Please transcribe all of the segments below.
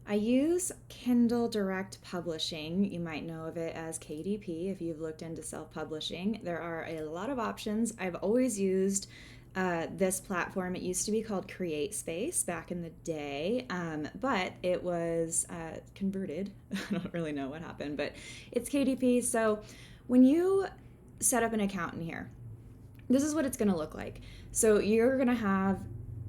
I use Kindle Direct Publishing. You might know of it as KDP if you've looked into self publishing. There are a lot of options. I've always used this platform. It used to be called Create Space back in the day, but it was converted. I don't really know what happened, but it's KDP. So when you set up an account in here, this is what it's going to look like. So you're going to have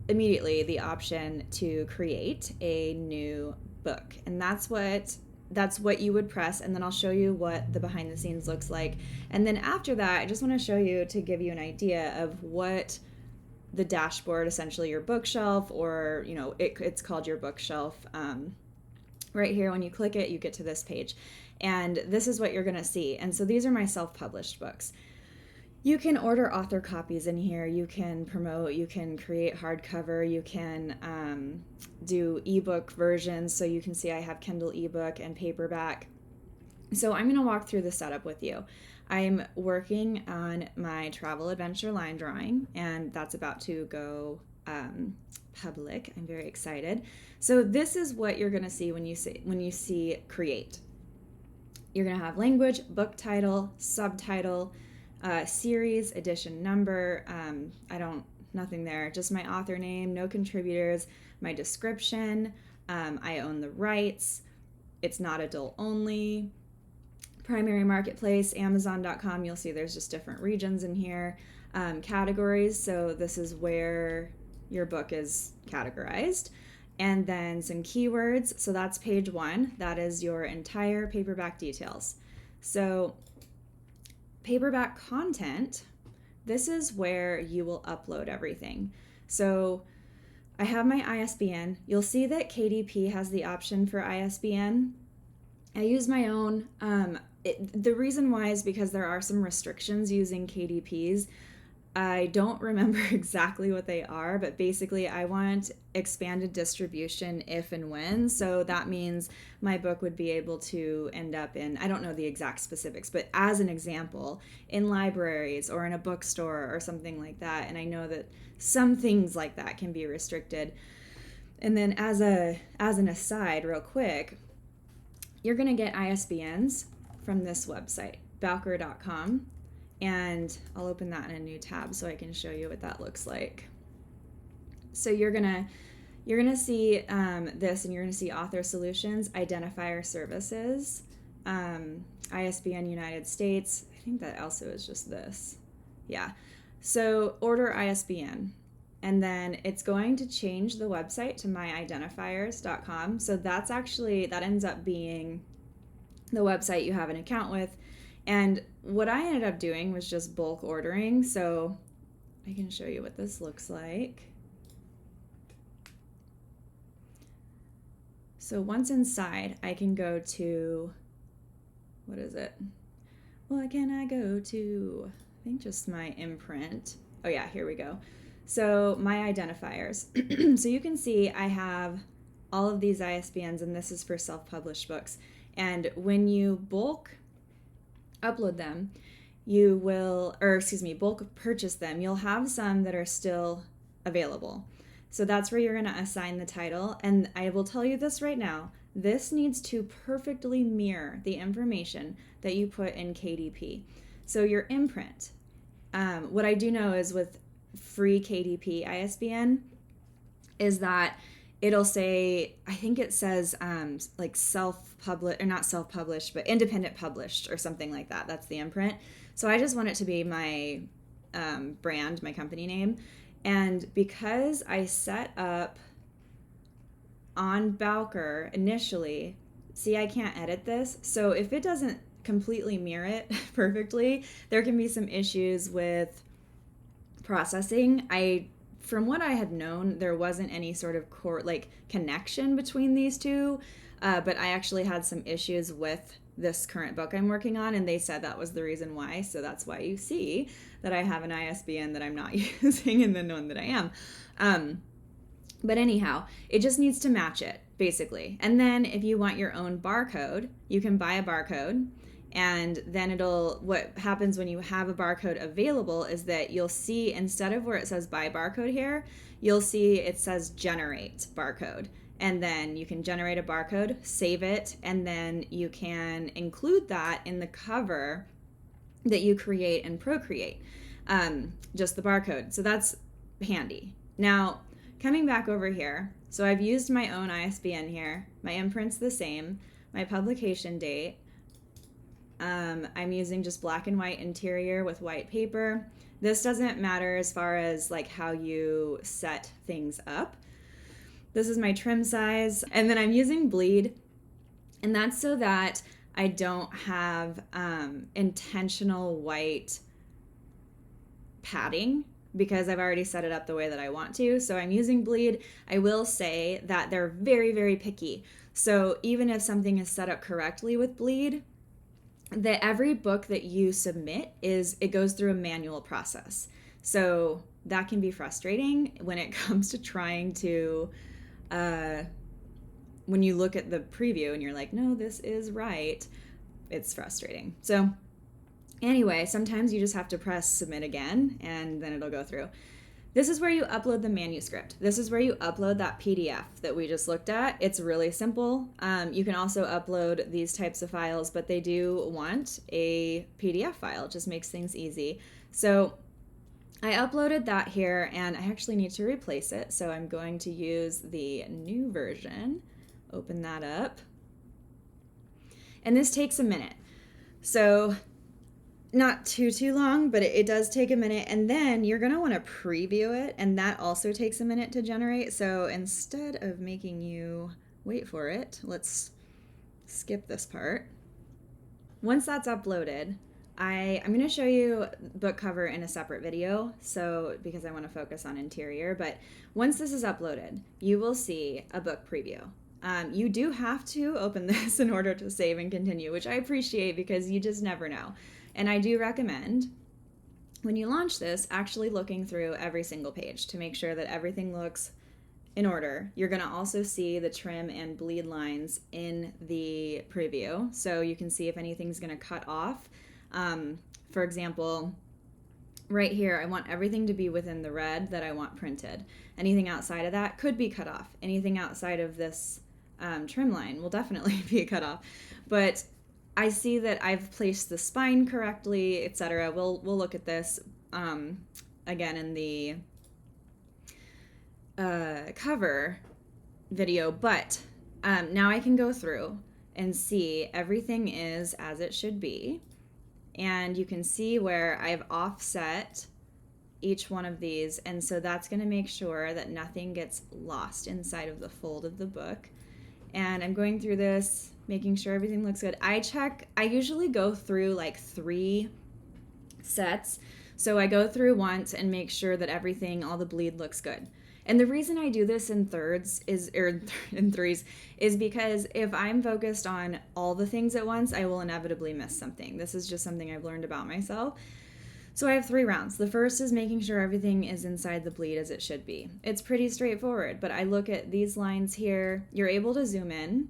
immediately the option to create a new book, and that's what you would press, and then I'll show you what the behind the scenes looks like. And then after that, I just want to show you to give you an idea of what the dashboard, essentially your bookshelf, or it's called your bookshelf. Right here, when you click it, you get to this page, and this is what you're going to see. And so these are my self-published books. You can order author copies in here. You can promote, you can create hardcover, you can do ebook versions. So you can see I have Kindle ebook and paperback. So I'm going to walk through the setup with you. I'm working on my travel adventure line drawing, and that's about to go public. I'm very excited. So this is what you're going to see when you see create. You're going to have language, book title, subtitle, series, edition number, nothing there, just my author name, no contributors, my description, I own the rights, it's not adult only, primary marketplace, Amazon.com, you'll see there's just different regions in here, categories, so this is where your book is categorized, and then some keywords, so that's page 1, that is your entire paperback details. So paperback content, this is where you will upload everything. So I have my ISBN. You'll see that KDP has the option for ISBN. I use my own. The reason why is because there are some restrictions using KDPs. I don't remember exactly what they are, but basically I want expanded distribution if and when. So that means my book would be able to end up in, I don't know the exact specifics, but as an example, in libraries or in a bookstore or something like that. And I know that some things like that can be restricted. And then as an aside, real quick, you're going to get ISBNs from this website, Bowker.com. And I'll open that in a new tab so I can show you what that looks like. So you're gonna see this, and you're gonna see author solutions, identifier services, ISBN United States. I think that also is just this. Yeah. So order ISBN, and then it's going to change the website to myidentifiers.com. So that ends up being the website you have an account with. And what I ended up doing was just bulk ordering. So I can show you what this looks like. So once inside, I can go to, what is it? What can I go to? I think just my imprint. Oh yeah, here we go. So my identifiers. So you can see I have all of these ISBNs, and this is for self-published books. And when you bulk upload them, bulk purchase them, you'll have some that are still available. So that's where you're going to assign the title. And I will tell you this right now, this needs to perfectly mirror the information that you put in KDP. So your imprint, what I do know is with free KDP ISBN is that it'll say, I think it says like self-published, or not self-published, but independent published or something like that. That's the imprint. So I just want it to be my brand, my company name. And because I set up on Bowker initially, see, I can't edit this. So if it doesn't completely mirror it perfectly, there can be some issues with processing. From what I had known, there wasn't any sort of connection between these two, but I actually had some issues with this current book I'm working on, and they said that was the reason why. So that's why you see that I have an ISBN that I'm not using and then one that I am. But anyhow, it just needs to match it, basically. And then if you want your own barcode, you can buy a barcode. And then what happens when you have a barcode available is that you'll see, instead of where it says buy barcode here, you'll see it says generate barcode. and then you can generate a barcode, save it, and then you can include that in the cover that you create and Procreate, just the barcode. So that's handy. Now, coming back over here, so I've used my own ISBN here. My imprint's the same. My publication date. I'm using just black and white interior with white paper. This doesn't matter as far as like how you set things up. This is my trim size, and then I'm using bleed, and that's so that I don't have intentional white padding because I've already set it up the way that I want to. So I'm using bleed. I will say that they're very, very picky. So even if something is set up correctly with bleed, that every book that you submit it goes through a manual process. So that can be frustrating when it comes to trying to when you look at the preview and you're like, no, this is right. It's frustrating. So anyway, sometimes you just have to press submit again and then it'll go through. This is where you upload the manuscript. This is where you upload that PDF that we just looked at. It's really simple. You can also upload these types of files, but they do want a PDF file. It just makes things easy. So I uploaded that here, and I actually need to replace it. So I'm going to use the new version. Open that up. And this takes a minute. So not too long, but it does take a minute, and then you're going to want to preview it, and that also takes a minute to generate. So instead of making you wait for it, let's skip this part. Once that's uploaded, I'm going to show you book cover in a separate video, so because I want to focus on interior, but once this is uploaded, you will see a book preview. You do have to open this in order to save and continue, which I appreciate because you just never know. And I do recommend, when you launch this, actually looking through every single page to make sure that everything looks in order. You're going to also see the trim and bleed lines in the preview, so you can see if anything's going to cut off. For example, right here, I want everything to be within the red that I want printed. Anything outside of that could be cut off. Anything outside of this trim line will definitely be cut off. But I see that I've placed the spine correctly, etc. We'll look at this again in the cover video, but now I can go through and see everything is as it should be. And you can see where I've offset each one of these, and so that's going to make sure that nothing gets lost inside of the fold of the book. And I'm going through this, making sure everything looks good. I usually go through like 3 sets. So I go through once and make sure that everything, all the bleed looks good. And the reason I do this in threes is because if I'm focused on all the things at once, I will inevitably miss something. This is just something I've learned about myself. So I have 3 rounds. The first is making sure everything is inside the bleed as it should be. It's pretty straightforward, but I look at these lines here. You're able to zoom in.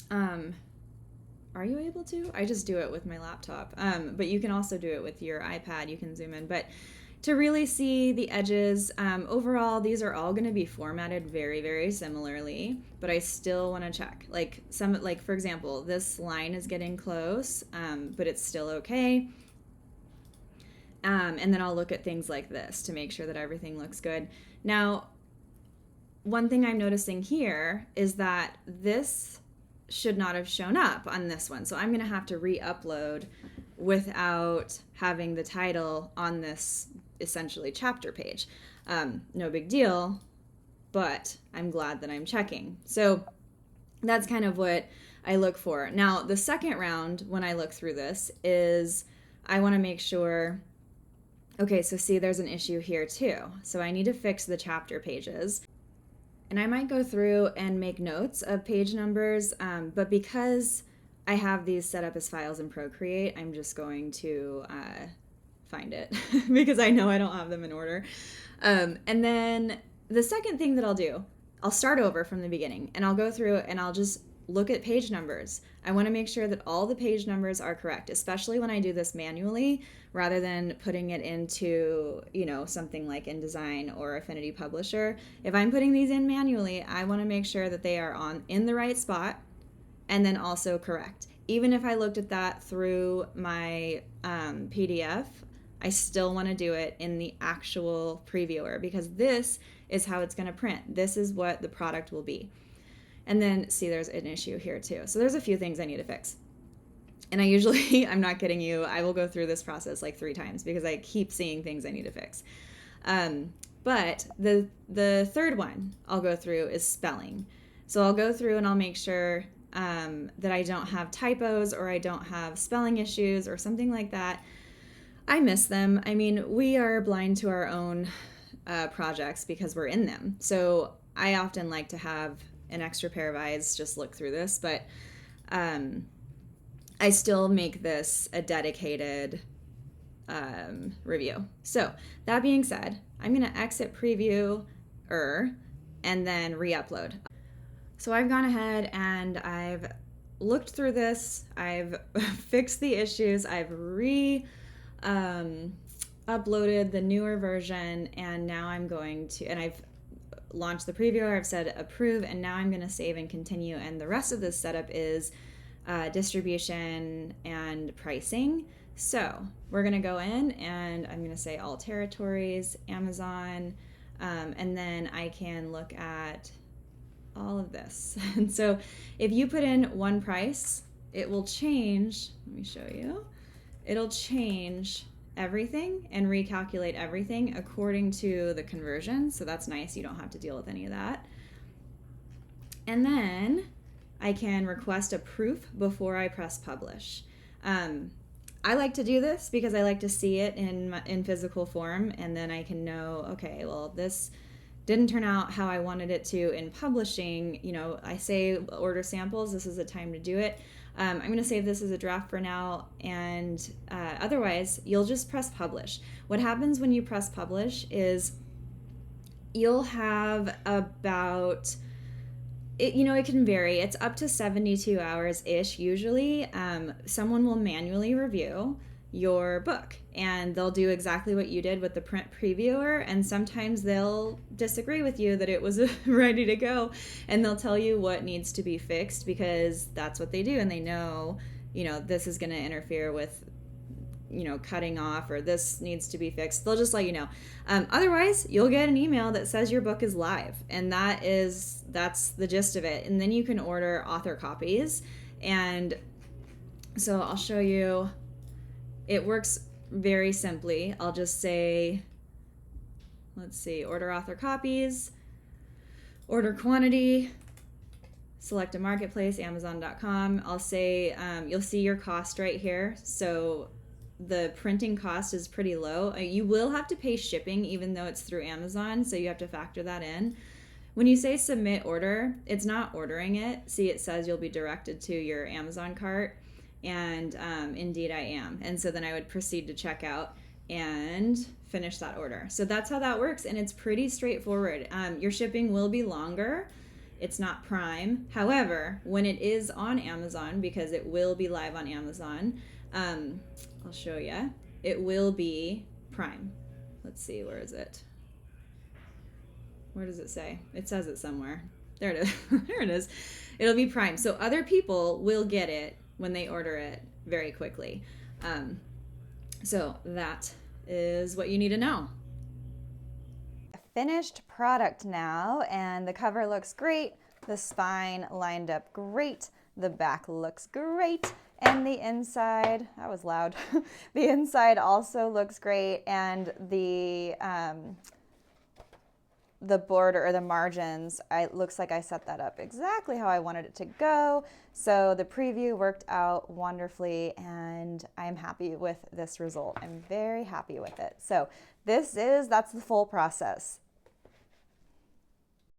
Are you able to? I just do it with my laptop. But you can also do it with your iPad. You can zoom in. But to really see the edges, overall, these are all going to be formatted very, very similarly, but I still want to check. Like for example, this line is getting close, but it's still okay. And then I'll look at things like this to make sure that everything looks good. Now, one thing I'm noticing here is that this should not have shown up on this one. So I'm going to have to re-upload without having the title on this essentially chapter page. No big deal, but I'm glad that I'm checking. So that's kind of what I look for. Now, the second round when I look through this is I want to make sure, okay, so see there's an issue here too. So I need to fix the chapter pages. And I might go through and make notes of page numbers, but because I have these set up as files in Procreate, I'm just going to find it because I know I don't have them in order. And then the second thing that I'll do, I'll start over from the beginning and I'll go through and I'll just look at page numbers. I want to make sure that all the page numbers are correct, especially when I do this manually rather than putting it into, something like InDesign or Affinity Publisher. If I'm putting these in manually, I want to make sure that they are in the right spot and then also correct. Even if I looked at that through my PDF, I still want to do it in the actual previewer because this is how it's going to print. This is what the product will be. And then, see, there's an issue here too. So there's a few things I need to fix. And I usually, I'm not kidding you, I will go through this process like 3 times because I keep seeing things I need to fix. But the third one I'll go through is spelling. So I'll go through and I'll make sure that I don't have typos or I don't have spelling issues or something like that. I miss them. I mean, we are blind to our own projects because we're in them. So I often like to have an extra pair of eyes just look through this, but I still make this a dedicated review. So that being said, I'm going to exit preview and then re-upload. So I've gone ahead and I've looked through this. I've fixed the issues. I've uploaded the newer version, and now I'm going to, and I've launched the previewer. I've said approve, and now I'm going to save and continue. And the rest of this setup is distribution and pricing. So we're going to go in and I'm going to say all territories, Amazon, and then I can look at all of this. And so if you put in one price, it will change. Let me show you. It'll change everything and recalculate everything according to the conversion. So that's nice. You don't have to deal with any of that. And then I can request a proof before I press publish. I like to do this because I like to see it in physical form, and then I can know, okay, well, this didn't turn out how I wanted it to in publishing. I say order samples. This is the time to do it. I'm going to save this as a draft for now, and otherwise, you'll just press publish. What happens when you press publish is you'll have about, it can vary. It's up to 72 hours-ish usually. Someone will manually review your book, and they'll do exactly what you did with the print previewer, and sometimes they'll disagree with you that it was ready to go, and they'll tell you what needs to be fixed because that's what they do, and they know, this is going to interfere with, cutting off, or this needs to be fixed. They'll just let you know. Otherwise, you'll get an email that says your book is live, and that's the gist of it. And then you can order author copies, and so I'll show you. It works very simply. I'll just say, let's see, order author copies, order quantity, select a marketplace, Amazon.com. I'll say, you'll see your cost right here. So the printing cost is pretty low. You will have to pay shipping even though it's through Amazon, so you have to factor that in. When you say submit order, it's not ordering it. See, it says you'll be directed to your Amazon cart. And indeed I am. And so then I would proceed to checkout and finish that order. So that's how that works, and it's pretty straightforward. Your shipping will be longer. It's not Prime. However, when it is on Amazon, because it will be live on Amazon, I'll show you, it will be Prime. Let's see, where is it? Where does it say? It says it somewhere. There it is. There it is. It'll be Prime. So other people will get it when they order it very quickly. So that is what you need to know. Finished product now, and the cover looks great. The spine lined up great. The back looks great. And the inside, that was loud. The inside also looks great. And the border or the margins, it looks like I set that up exactly how I wanted it to go. So the preview worked out wonderfully, and I'm happy with this result. I'm very happy with it. So that's the full process.